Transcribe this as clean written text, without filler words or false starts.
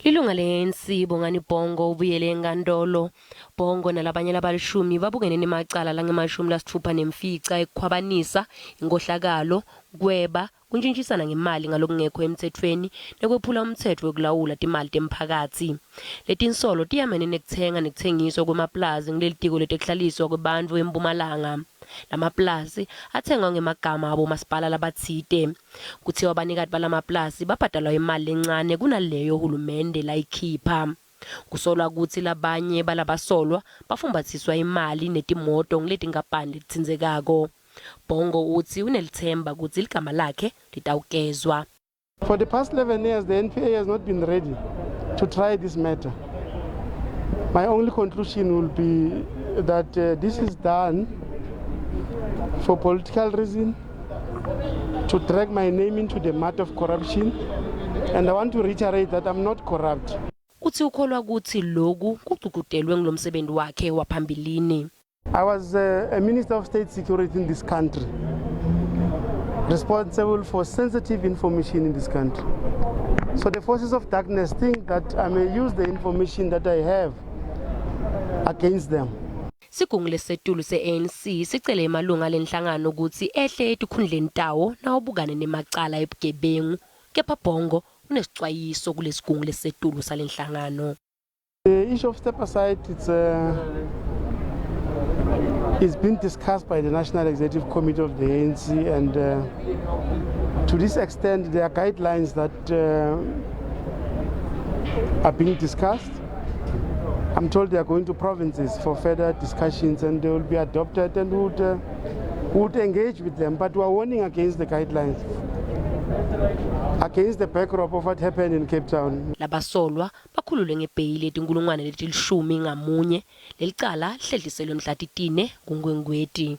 Lilunga le-ANC Bongani Bhongo ubuyele enkantolo. Bhongo nalabanye labalishumi babukene nemacala lange-60 nemfica ekukhwabanisa, inkohlakalo, kweba, kuntshintshisana ngemali ngalokungekho emthethweni nekwephula umthetho wokulawula timali temphakatsi. Letinsolo tiyamene nekutsenga nekutsengiswa kwemaplazi ngilelitiko letekuhlaliswa kwebantfu eMpumalanga. Lamaplasi athengwa ngemagama abomasipala labatsite. Kuthiwa abanikati balamaplasi babhadalwa imali lencane kunaleyo hulumende layikhipha. Kusolwa kutsi labanye balabasolwa bafumbatsiswa imali netimoto ngiletinkampani letitsindzekako. Bhongo uthi unelithemba kutsi ligama lakhe litawugezwa. For the past 11 years, the NPA has not been ready to try this matter. My only conclusion will be that this is done for political reason, to drag my name into the mud of corruption, and I want to reiterate that I'm not corrupt. Uthi ukholwa kuthi loku kucukutelwe ngilomsebenzi wakhe waphambilini. I was a Minister of State Security in this country, responsible for sensitive information in this country. So the forces of darkness think that I may use the information that I have against them. Sigungu lesetulu se-ANC sicele emalunga lenhlangano ukuthi ehle etikhundleni tawo nawubukane nemacala ebugebengu, kepha Bhongo unesicwayiso kulesigungu lesetulu salenhlangano. The issue of step aside, it's been discussed by the National Executive Committee of the ANC, and to this extent there are guidelines that are being discussed. I'm told they are going to provinces for further discussions, and they will be adopted, and would engage with them. But we are warning against the guidelines, against the backdrop of what happened in Cape Town. Labasolwa bakhululwe ngebheyili etinkulungwane letilishumi ngamunye. Lelicala hlehliselwe mhla titine kuNkhwekhweti.